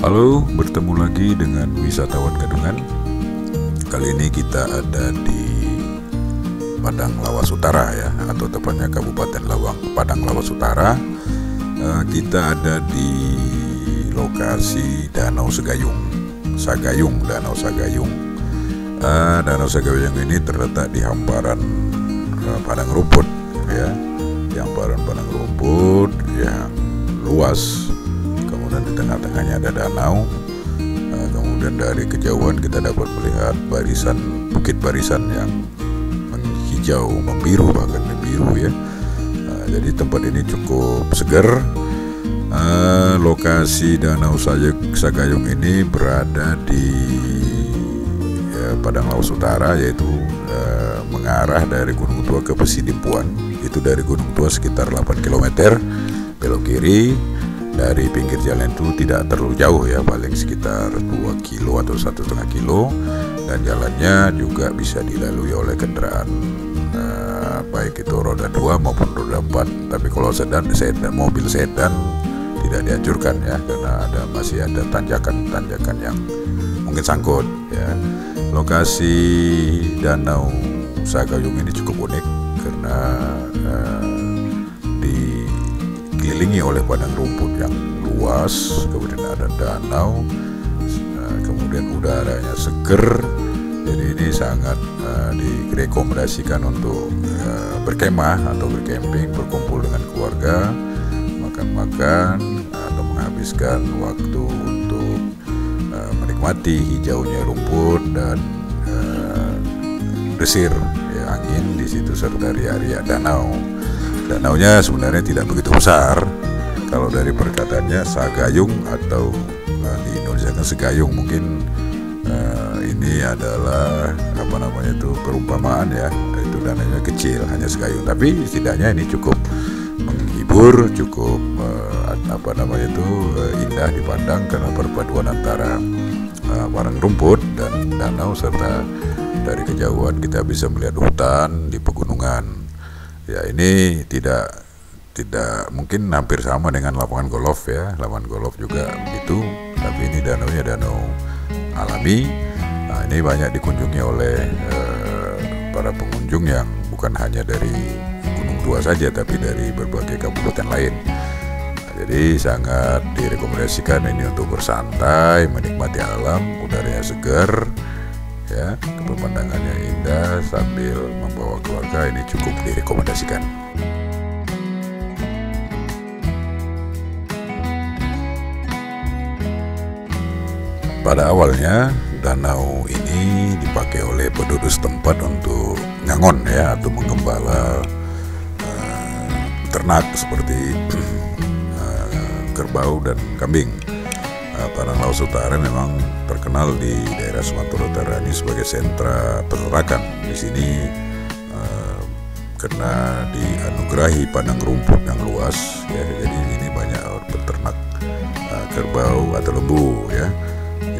Halo, bertemu lagi dengan wisatawan Gadungan. Kali ini kita ada di Padang Lawas Utara ya, atau tepatnya Kabupaten Padang Lawas Utara. Kita ada di lokasi Danau Sagayung. Danau Sagayung. Danau Sagayung ini terletak di hamparan padang rumput ya, di hamparan padang rumput yang luas. Kemudian di tengah-tengahnya ada danau. Kemudian dari kejauhan kita dapat melihat bukit barisan yang menghijau, membiru, bahkan membiru ya. Jadi tempat ini cukup segar. Lokasi Danau Sagayung ini berada di Padang Lawas Utara, yaitu mengarah dari Gunung Tua ke Pesidimpuan. Itu dari Gunung Tua sekitar 8 km belok kiri. Dari pinggir jalan itu tidak terlalu jauh ya, paling sekitar 2 kilo atau 1,5 kilo. Dan jalannya juga bisa dilalui oleh kendaraan baik itu roda 2 maupun roda 4. Tapi kalau mobil sedan tidak dianjurkan ya, karena masih ada tanjakan-tanjakan yang mungkin sangkut ya. Lokasi Danau Sagayung ini cukup unik karena dikelilingi oleh padang rumput yang luas, kemudian ada danau, kemudian udaranya seger. Jadi ini sangat direkomendasikan untuk berkemah atau bercamping, berkumpul dengan keluarga, makan-makan atau menghabiskan waktu untuk menikmati hijaunya rumput dan desir ya, angin di situ, serta ria-ria danau. Danaunya sebenarnya tidak begitu besar. Kalau dari perkataannya Sagayung atau di Indonesia kan Segayung, mungkin ini adalah perumpamaan ya. Itu danaunya kecil, hanya Segayung. Tapi setidaknya ini cukup menghibur, cukup indah dipandang karena perpaduan antara padang rumput dan danau, serta dari kejauhan kita bisa melihat hutan di pegunungan. Ya, ini tidak mungkin hampir sama dengan lapangan golf ya. Lapangan golf juga begitu, tapi ini danaunya danau alami. Nah, ini banyak dikunjungi oleh para pengunjung yang bukan hanya dari Gunung Tua saja, tapi dari berbagai kabupaten lain. Nah, jadi sangat direkomendasikan ini untuk bersantai, menikmati alam, udaranya segar ya, pemandangannya indah sambil membawa keluarga. Ini cukup direkomendasikan. Pada awalnya danau ini dipakai oleh penduduk setempat untuk ngangon ya, atau menggembala ternak seperti kerbau dan kambing. Padang Lawas Utara memang terkenal di daerah Sumatera Utara ini sebagai sentra peternakan. Di sini karena dianugerahi padang rumput yang luas ya, jadi ini banyak peternak kerbau atau lembu ya.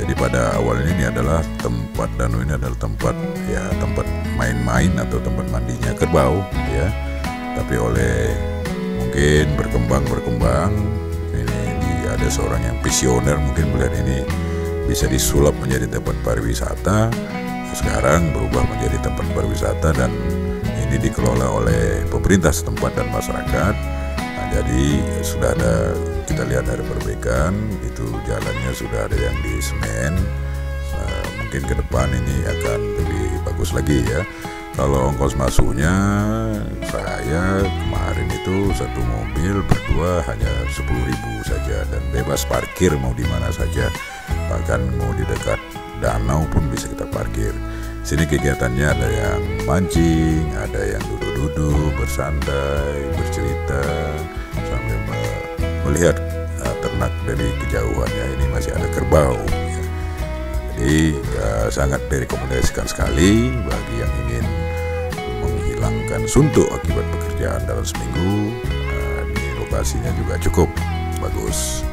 Jadi pada awalnya ini adalah danau ini adalah tempat main-main atau tempat mandinya kerbau ya. Tapi oleh mungkin berkembang ada seorang yang visioner mungkin melihat ini bisa disulap menjadi tempat pariwisata. Sekarang berubah menjadi tempat pariwisata dan ini dikelola oleh pemerintah setempat dan masyarakat. Nah, jadi sudah ada, kita lihat ada perbaikan, itu jalannya sudah ada yang di semen. Mungkin ke depan ini akan lebih bagus lagi ya. Kalau ongkos masuknya, saya kemarin itu satu mobil berdua hanya 10.000 saja, dan bebas parkir mau di mana saja, bahkan mau di dekat danau pun bisa kita parkir. Sini kegiatannya ada yang mancing, ada yang duduk-duduk bersantai, bercerita sambil melihat ternak dari kejauhan ya. Ini masih ada kerbau ya. Jadi sangat direkomendasikan sekali bagi yang ingin menghilangkan suntuk akibat pekerjaan dalam seminggu. Di lokasinya juga cukup bagus.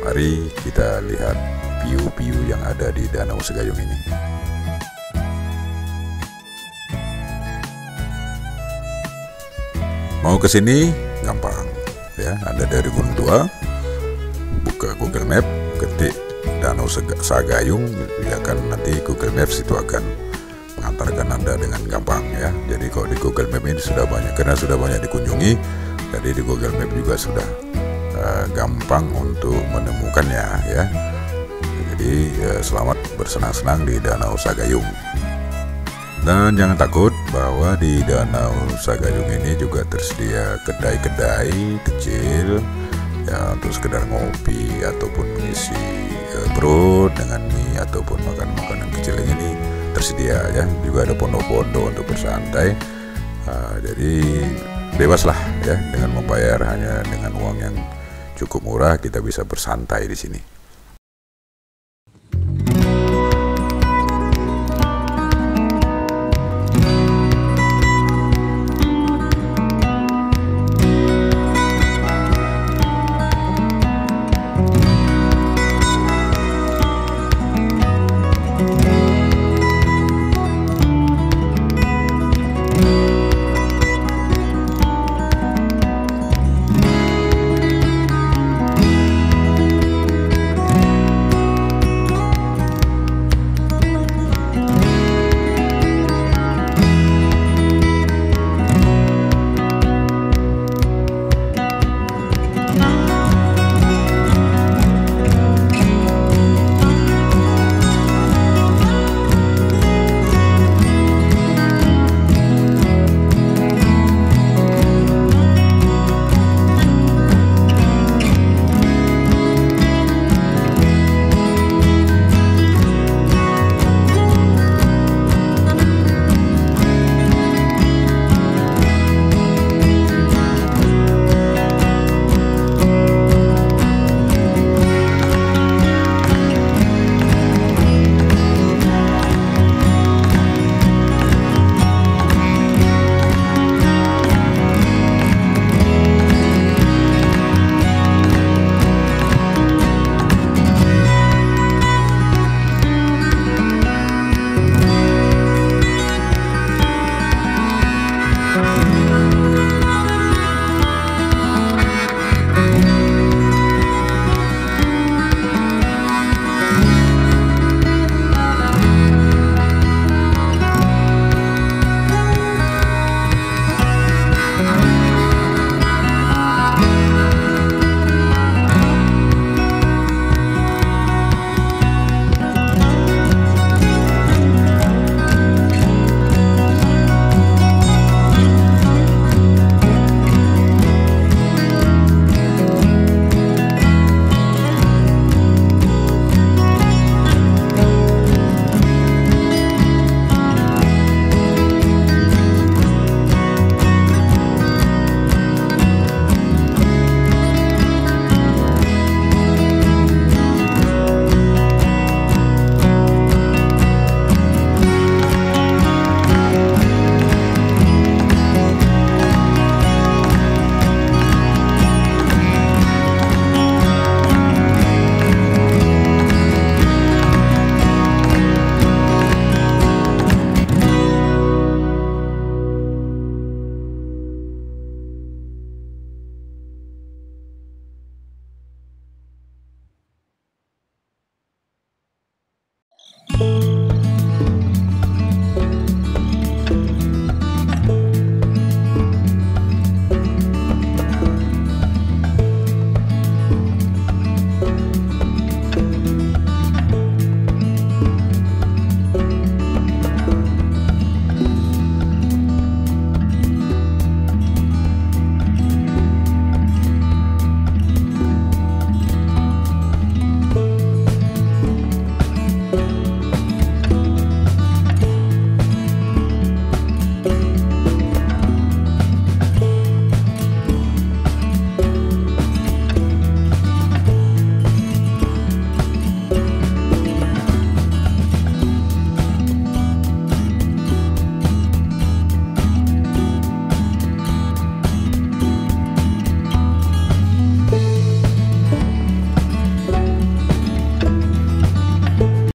Mari kita lihat view-view yang ada di Danau Sagayung ini. Mau ke sini gampang ya, Anda dari Gunung Tua, buka Google Map, Danau Sagayung, ya kan nanti Google Maps itu akan mengantarkan Anda dengan gampang ya. Jadi kalau di Google Maps ini sudah banyak, karena sudah banyak dikunjungi, jadi di Google Maps juga sudah gampang untuk menemukannya ya. Jadi selamat bersenang-senang di Danau Sagayung. Dan jangan takut bahwa di Danau Sagayung ini juga tersedia kedai-kedai kecil ya, untuk sekedar ngopi ataupun mengisi perut dengan mie ataupun makan-makanan kecil ini tersedia ya. Juga ada pondok-pondok untuk bersantai. Jadi bebaslah ya, dengan membayar hanya dengan uang yang cukup murah kita bisa bersantai di sini.